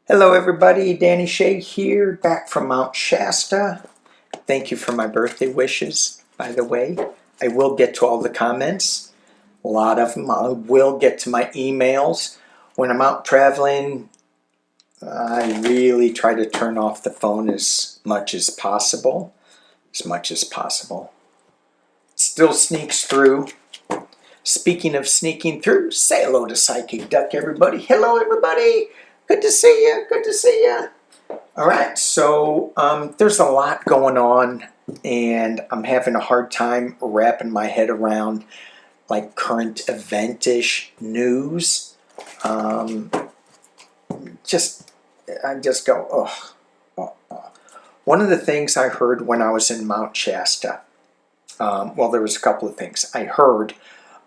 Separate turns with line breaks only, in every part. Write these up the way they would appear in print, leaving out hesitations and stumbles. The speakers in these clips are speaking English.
Hello everybody, Danny Shea here, back from Mount Shasta. Thank you for my birthday wishes, by the way. I will get to all the comments, a lot of them. I will get to my emails. When I'm out traveling, I really try to turn off the phone as much as possible. It still sneaks through. Speaking of sneaking through, say hello to Psychic Duck, everybody. Hello everybody. Good to see you. Good to see you. All right, so there's a lot going on, and I'm having a hard time wrapping my head around like current event-ish news. I just go, ugh. One of the things I heard when I was in Mount Shasta, well, there was a couple of things. I heard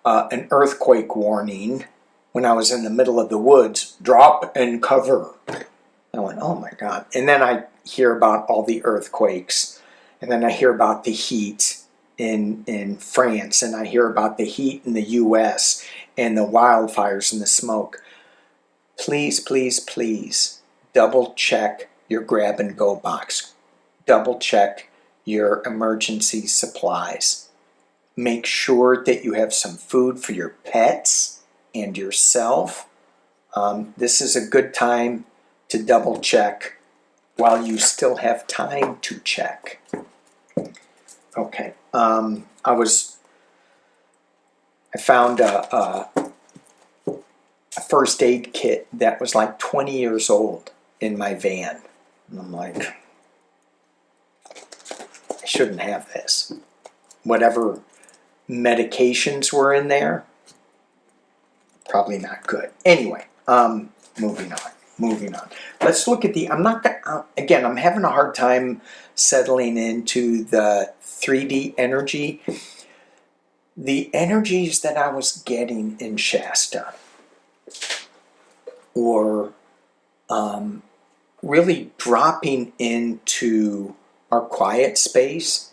an earthquake warning when I was in the middle of the woods, drop and cover. I went, oh my God. And then I hear about all the earthquakes. And then I hear about the heat in France. And I hear about the heat in the US and the wildfires and the smoke. Please, please, please double check your grab and go box. Double check your emergency supplies. Make sure that you have some food for your pets and yourself. This is a good time to double check while you still have time to check. Okay, I found a first aid kit that was like 20 years old in my van. And I'm like, I shouldn't have this. Whatever medications were in there, probably not good. Anyway, moving on. Let's look at the, again, I'm having a hard time settling into the 3D energy. The energies that I was getting in Shasta were really dropping into our quiet space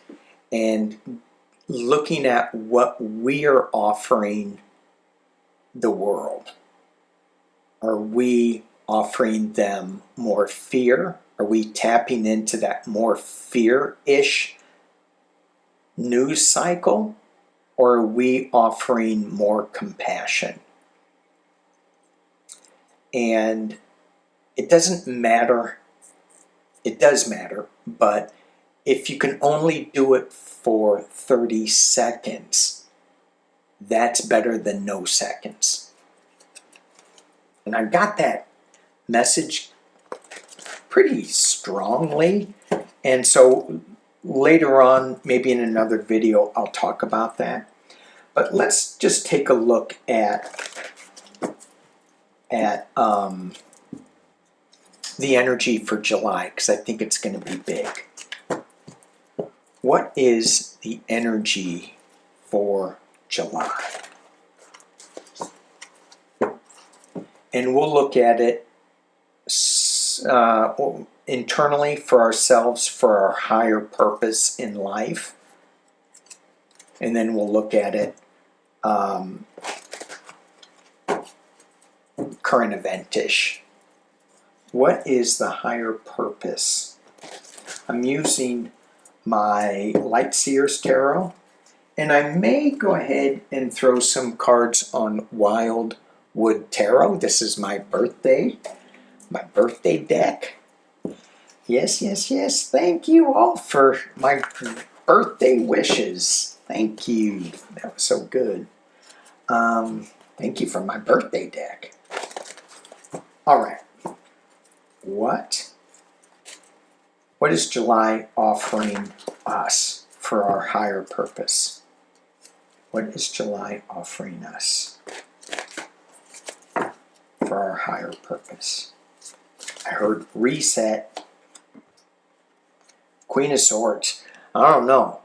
and looking at what we are offering the world. Are we offering them more fear? Are we tapping into that more fear-ish news cycle? Or are we offering more compassion? And it doesn't matter. It does matter, but if you can only do it for 30 seconds, that's better than no seconds. And I got that message pretty strongly, and so later on, maybe in another video, I'll talk about that. But let's just take a look at the energy for July, because I think it's going to be big. What is the energy for July? And we'll look at it internally for ourselves, for our higher purpose in life. And then we'll look at it current event-ish. What is the higher purpose? I'm using my Light Seers Tarot, and I may go ahead and throw some cards on Wildwood Tarot. This is my birthday deck. Yes. Thank you all for my birthday wishes. Thank you. That was so good. Thank you for my birthday deck. All right. What is July offering us for our higher purpose? What is July offering us for our higher purpose? I heard reset. Queen of Swords. I don't know.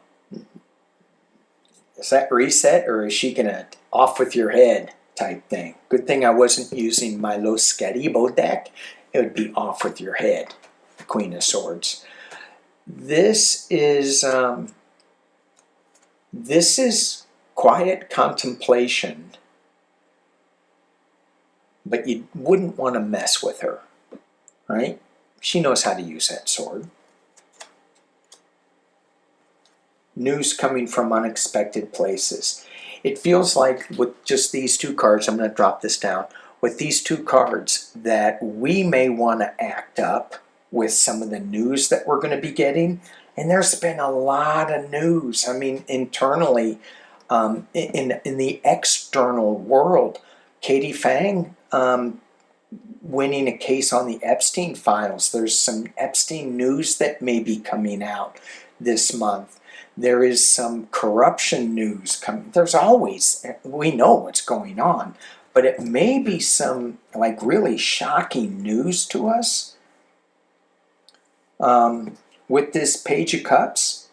Is that reset, or is she going to off with your head type thing? Good thing I wasn't using my Los Scaribo deck. It would be off with your head. Queen of Swords. This is quiet contemplation, but you wouldn't want to mess with her. right? She knows how to use that sword. News coming from unexpected places. It feels like with just these two cards, I'm going to drop this down, with these two cards that we may want to act up with some of the news that we're going to be getting. And there's been a lot of news. I mean, internally, in the external world, Katie Fang winning a case on the Epstein files. There's some Epstein news that may be coming out this month. There is some corruption news coming. There's always, we know what's going on, but it may be some like really shocking news to us. With this Page of Cups,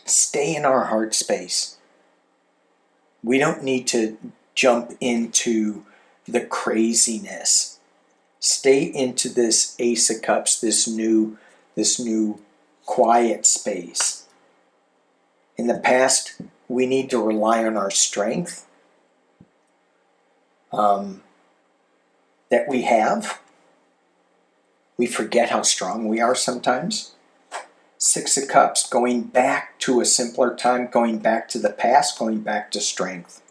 stay in our heart space. We don't need to jump into the craziness. Stay into this Ace of Cups, this new quiet space. In the past, we need to rely on our strength that we have. We forget how strong we are sometimes. Six of Cups, going back to a simpler time, going back to the past, going back to strength.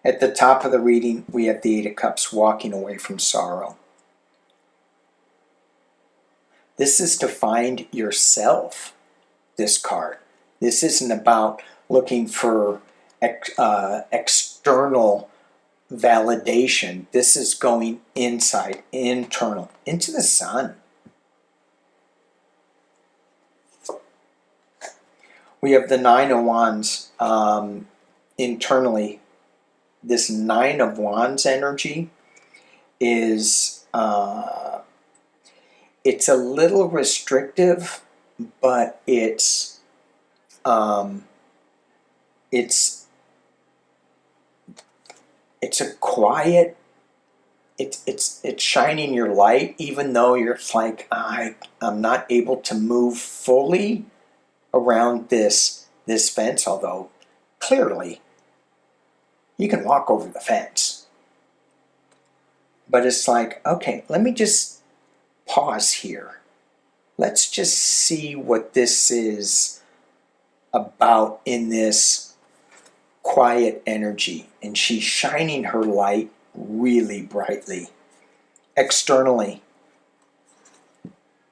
At the top of the reading, we have the Eight of Cups, walking away from sorrow. This is to find yourself, this card. This isn't about looking for external validation. This is going inside, internal, into the sun. We have the Nine of Wands internally. This Nine of Wands energy is it's a little restrictive, but it's a quiet. It's shining your light, even though you're like I'm not able to move fully around this fence. Although clearly you can walk over the fence, but it's like, okay, let me just pause here. Let's just see what this is about in this quiet energy. And she's shining her light really brightly. Externally,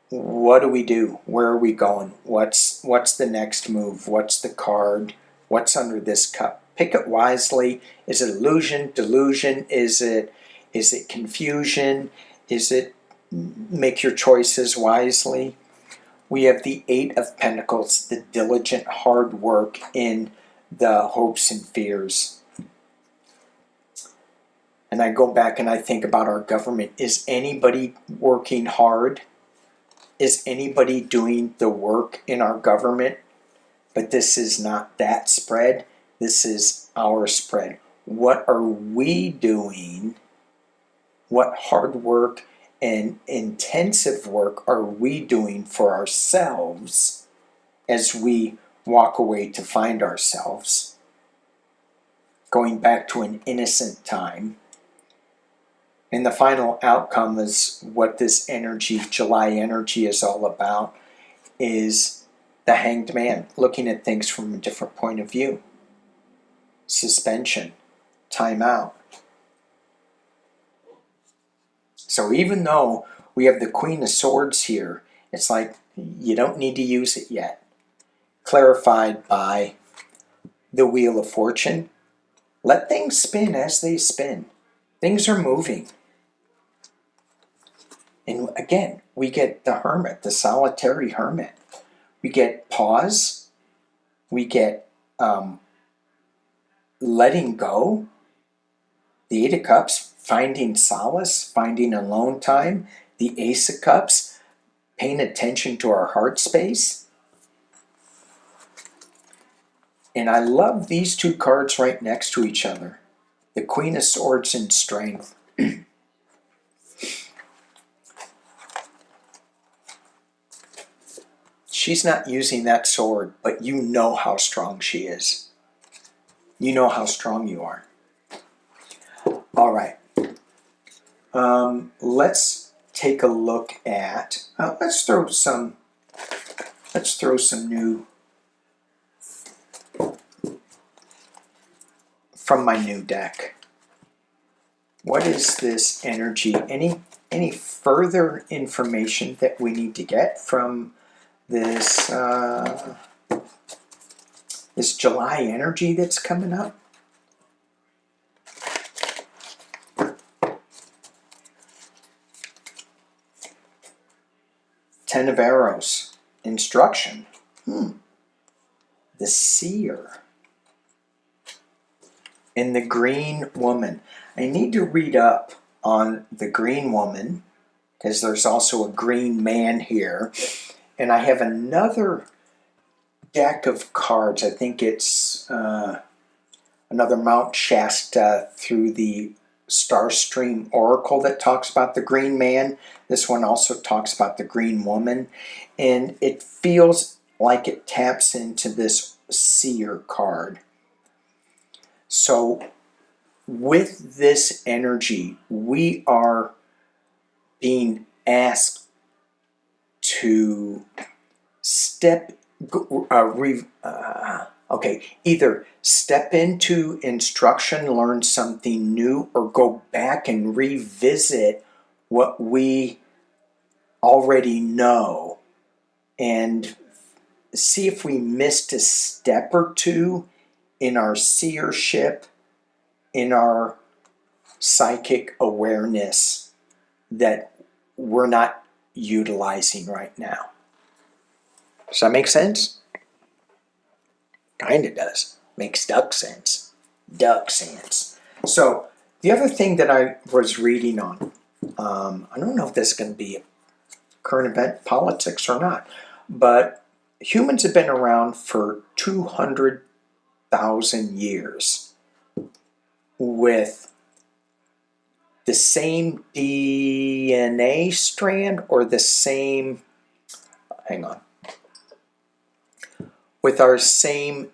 what do we do? Where are we going? What's the next move? What's the card? What's under this cup? Pick it wisely. Is it illusion, delusion? Is it confusion? Is it make your choices wisely? We have the Eight of Pentacles, the diligent hard work in the hopes and fears. And I go back and I think about our government. Is anybody working hard? Is anybody doing the work in our government? But this is not that spread. This is our spread. What are we doing? What hard work and intensive work are we doing for ourselves as we walk away to find ourselves? Going back to an innocent time. And the final outcome is what this energy, July energy, is all about, is the Hanged Man, looking at things from a different point of view. Suspension, time out. So even though we have the Queen of Swords here, it's like you don't need to use it yet. Clarified by the Wheel of Fortune. Let things spin as they spin. Things are moving. And again, we get the Hermit, the solitary hermit. We get pause. We get letting go. The Eight of Cups, finding solace, finding alone time. The Ace of Cups, paying attention to our heart space. And I love these two cards right next to each other. The Queen of Swords and Strength. She's not using that sword, but you know how strong she is. You know how strong you are. All right. Let's take a look at. Let's throw some new from my new deck. What is this energy? Any further information that we need to get from this this July energy that's coming up? Ten of Arrows. Instruction. The Seer. And the Green Woman. I need to read up on the Green Woman, because there's also a Green Man here. And I have another deck of cards. I think it's another Mount Shasta through the Starstream Oracle that talks about the Green Man. This one also talks about the Green Woman. And it feels like it taps into this Seer card. So with this energy, we are being asked to either step into instruction, learn something new, or go back and revisit what we already know and see if we missed a step or two in our seership, in our psychic awareness that we're not utilizing right now. Does that make sense? Kind of does. Makes duck sense. Duck sense. So the other thing that I was reading on, I don't know if this is going to be a current event politics or not, but humans have been around for 200,000 years with the same DNA strand or the same, with our same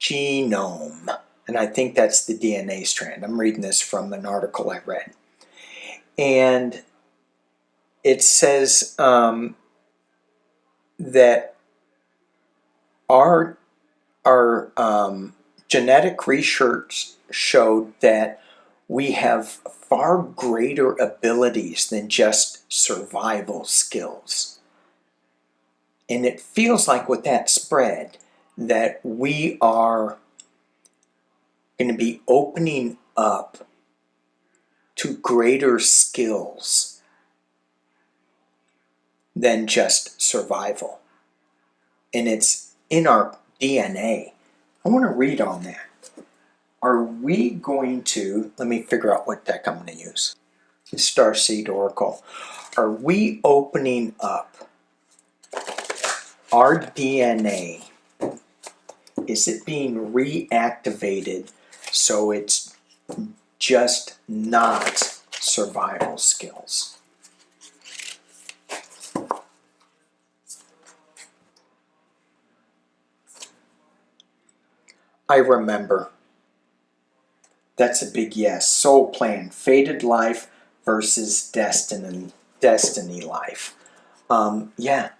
genome. And I think that's the DNA strand. I'm reading this from an article I read. And it says that our genetic research showed that we have far greater abilities than just survival skills. And it feels like with that spread that we are going to be opening up to greater skills than just survival. And it's in our DNA. I want to read on that. Are we going to, let me figure out what deck I'm going to use. Starseed Oracle. Are we opening up our DNA? Is it being reactivated so it's just not survival skills? I remember. That's a big yes. Soul plan, fated life versus destiny life. Yeah.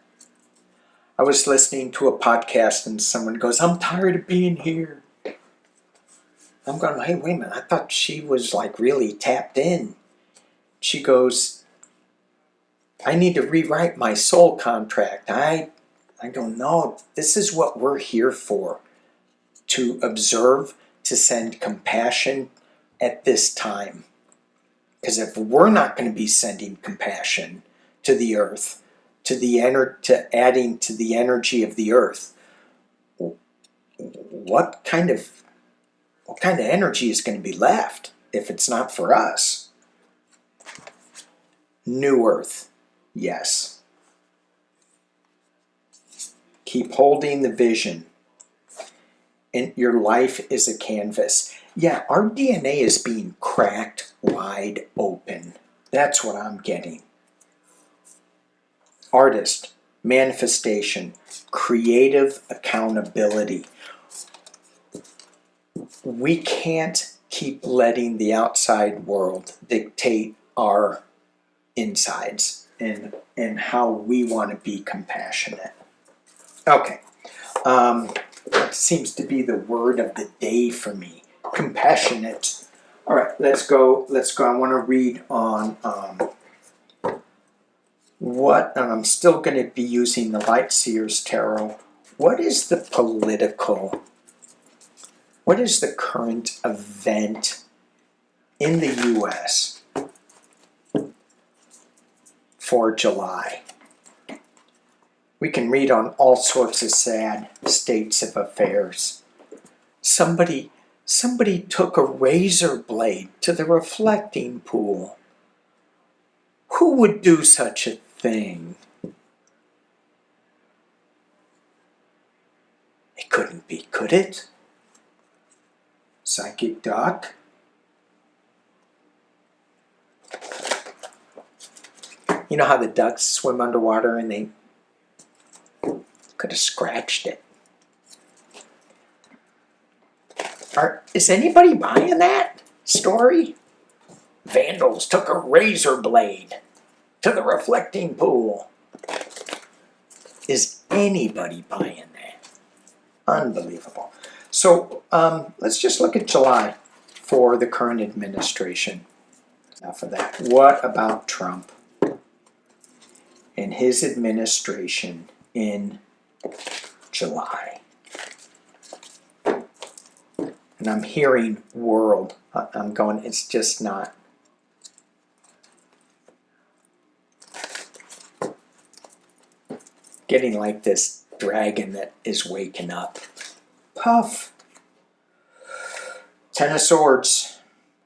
I was listening to a podcast and someone goes, I'm tired of being here. I'm going, hey, wait a minute. I thought she was like really tapped in. She goes, I need to rewrite my soul contract. I don't know. This is what we're here for. To observe, to send compassion at this time. Because if we're not going to be sending compassion to the earth, to adding to the energy of the earth, what kind of energy is going to be left if it's not for us? New earth, yes. Keep holding the vision. And your life is a canvas. Yeah, our DNA is being cracked wide open. That's what I'm getting. Artist, manifestation, creative accountability. We can't keep letting the outside world dictate our insides and how we want to be compassionate. Okay. That seems to be the word of the day for me. Compassionate. All right, let's go. I want to read on what, and I'm still going to be using the Light Seers Tarot. What is the current event in the U.S. for July? We can read on all sorts of sad states of affairs. Somebody took a razor blade to the reflecting pool. Who would do such a thing? It couldn't be, could it? Psychic Doc? You know how the ducks swim underwater and they could have scratched it. Is anybody buying that story? Vandals took a razor blade to the reflecting pool. Is anybody buying that? Unbelievable. So let's just look at July for the current administration. Enough of that. What about Trump and his administration in July? And I'm hearing world. I'm going, it's just not. Getting like this dragon that is waking up. Puff. Ten of Swords.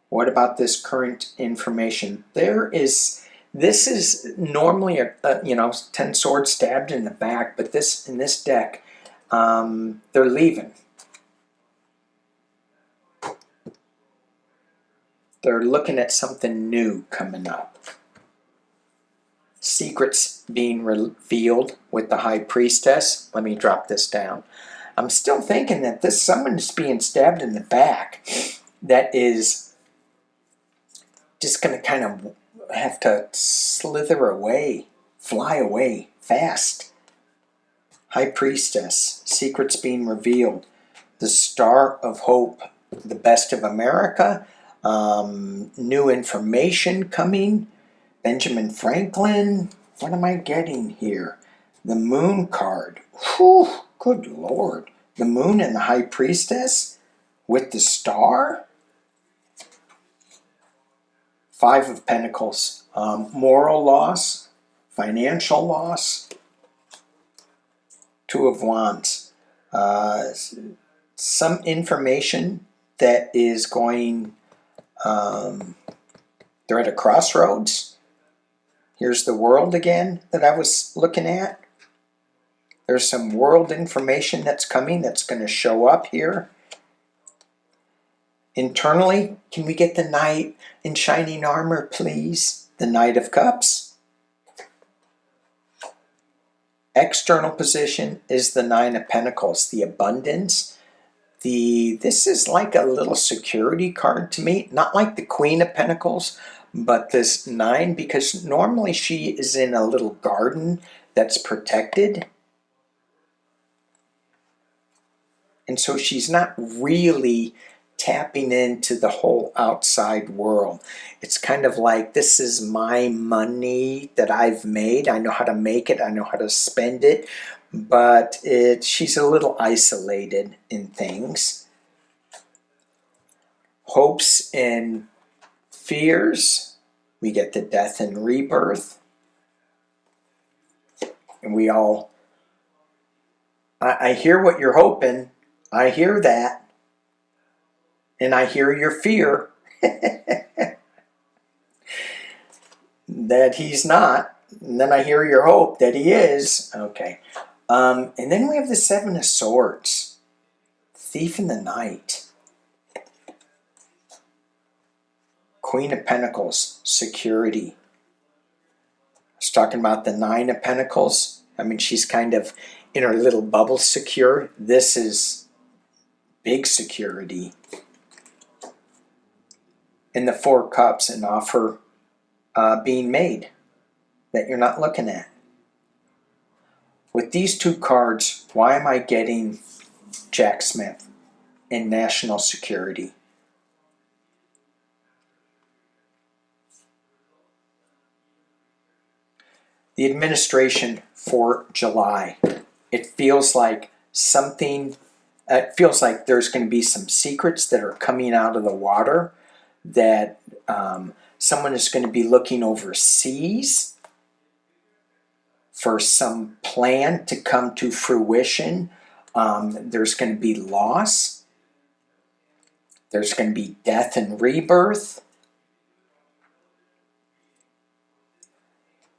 What about this current information? This is normally a 10 swords stabbed in the back, but in this deck, they're leaving. They're looking at something new coming up. Secrets being revealed with the High Priestess. Let me drop this down. I'm still thinking that someone's being stabbed in the back that is just going to kind of have to slither away, fly away fast. High Priestess. Secrets being revealed. The Star of Hope. The Best of America. New information coming. Benjamin Franklin. What am I getting here? The Moon card. Whew, good Lord. The Moon and the High Priestess with the Star. Five of Pentacles. Moral loss. Financial loss. Two of Wands. Some information that is going... they're at a crossroads. Here's the world again that I was looking at. There's some world information that's coming that's going to show up here. Internally, can we get the Knight in shining armor, please? The Knight of Cups. External position is the Nine of Pentacles, the abundance. This is like a little security card to me, not like the Queen of Pentacles, but this 9, because normally she is in a little garden that's protected. And so she's not really tapping into the whole outside world. It's kind of like, this is my money that I've made. I know how to make it. I know how to spend it. But she's a little isolated in things. Hopes and fears. We get the death and rebirth. And we all... I hear what you're hoping. I hear that. And I hear your fear. That he's not. And then I hear your hope that he is. Okay. And then we have the Seven of Swords. Thief in the Night. Queen of Pentacles. Security. I was talking about the Nine of Pentacles. I mean, she's kind of in her little bubble secure. This is big security. In the Four Cups, an offer being made that you're not looking at. With these two cards, why am I getting Jack Smith and national security? The administration for July. It feels like something, it feels like there's going to be some secrets that are coming out of the water, that someone is going to be looking overseas for some plan to come to fruition. There's going to be loss. There's going to be death and rebirth.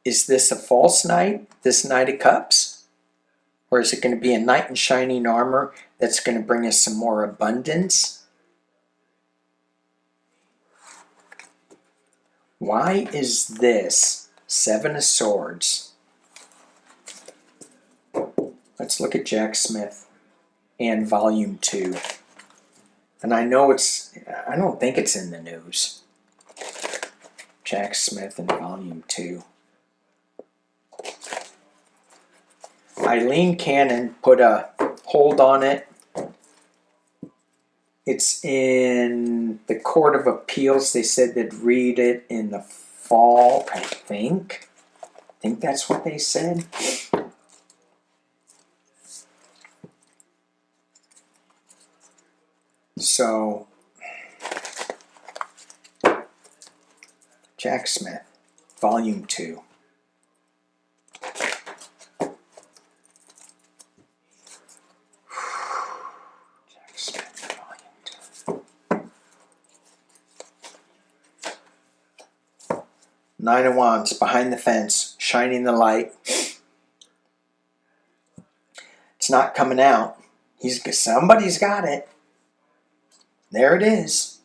Is this a false knight, this Knight of Cups? Or is it going to be a knight in shining armor that's going to bring us some more abundance? Why is this Seven of Swords? Let's look at Jack Smith and Volume 2. And I know I don't think it's in the news. Jack Smith and Volume 2. Eileen Cannon put a hold on it. It's in the Court of Appeals. They said they'd read it in the fall, I think. I think that's what they said. So, Jack Smith, Volume 2. Jack Smith, Volume 2. Nine of Wands, behind the fence, shining the light. It's not coming out. Somebody's got it. There it is.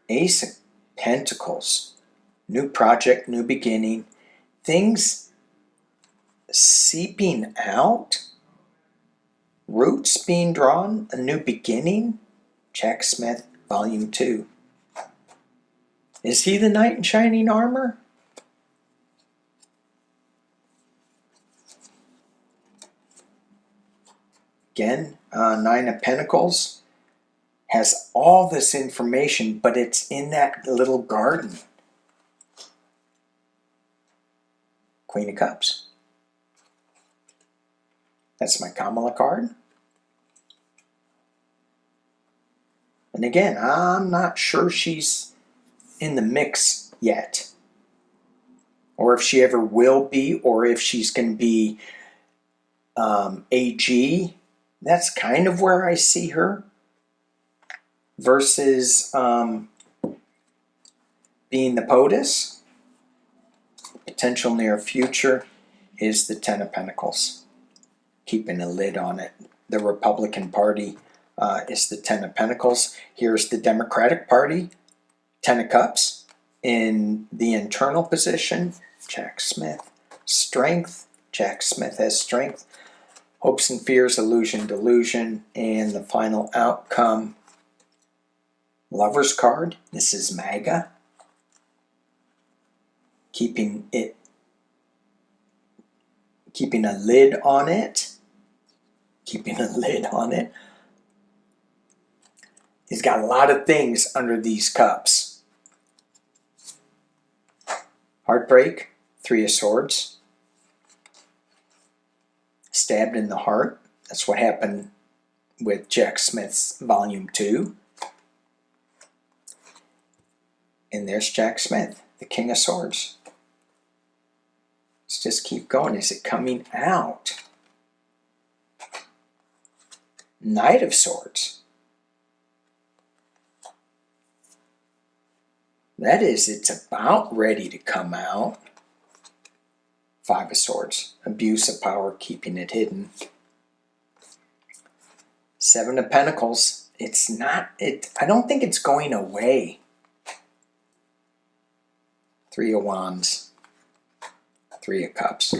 Ace of Pentacles. New project, new beginning. Things seeping out. Roots being drawn. A new beginning. Jack Smith, Volume 2. Is he the knight in shining armor? Again, Nine of Pentacles has all this information, but it's in that little garden. Queen of Cups. That's my Kamala card. And again, I'm not sure she's in the mix yet, or if she ever will be, or if she's going to be AG. That's kind of where I see her. Versus being the POTUS. Potential near future is the Ten of Pentacles. Keeping a lid on it. The Republican Party is the Ten of Pentacles. Here's the Democratic Party. Ten of Cups. In the internal position, Jack Smith. Strength. Jack Smith has strength. Hopes and fears, illusion, delusion, and the final outcome. Lover's card. This is MAGA. Keeping a lid on it. Keeping a lid on it. He's got a lot of things under these cups. Heartbreak. Three of Swords. Stabbed in the heart. That's what happened with Jack Smith's Volume 2. And there's Jack Smith, the King of Swords. Let's just keep going. Is it coming out? Knight of Swords. That is, it's about ready to come out. Five of Swords. Abuse of power, keeping it hidden. Seven of Pentacles. It's not, I don't think it's going away. Three of Wands. Three of Cups.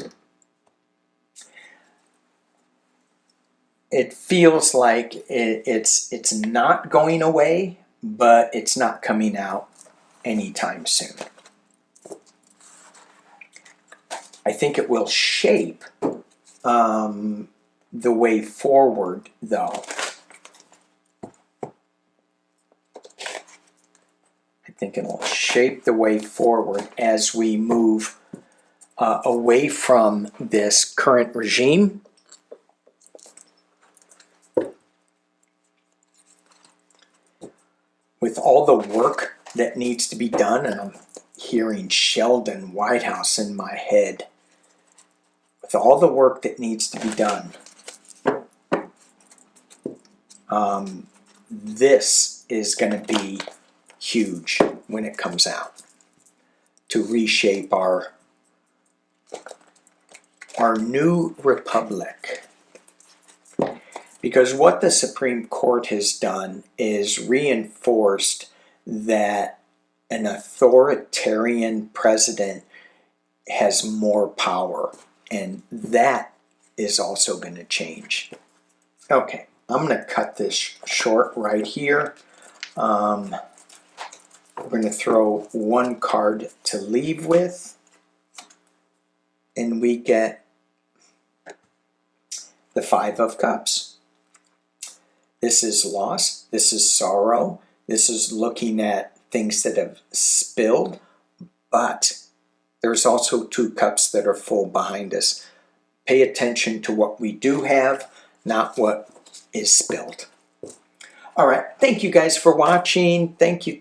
It feels like it's not going away, but it's not coming out anytime soon. I think it will shape the way forward, though. I think it'll shape the way forward as we move away from this current regime. With all the work that needs to be done, and I'm hearing Sheldon Whitehouse in my head, with all the work that needs to be done, this is going to be huge when it comes out to reshape our new republic. Because what the Supreme Court has done is reinforced that an authoritarian president has more power, and that is also going to change. Okay, I'm going to cut this short right here. We're going to throw one card to leave with, and we get the Five of Cups. This is loss, this is sorrow, this is looking at things that have spilled, but there's also two cups that are full behind us. Pay attention to what we do have, not what is spilled. All right, thank you guys for watching. Thank you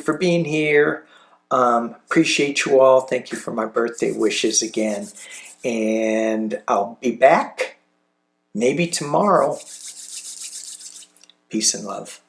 for being here. Appreciate you all. Thank you for my birthday wishes again. And I'll be back maybe tomorrow. Peace and love.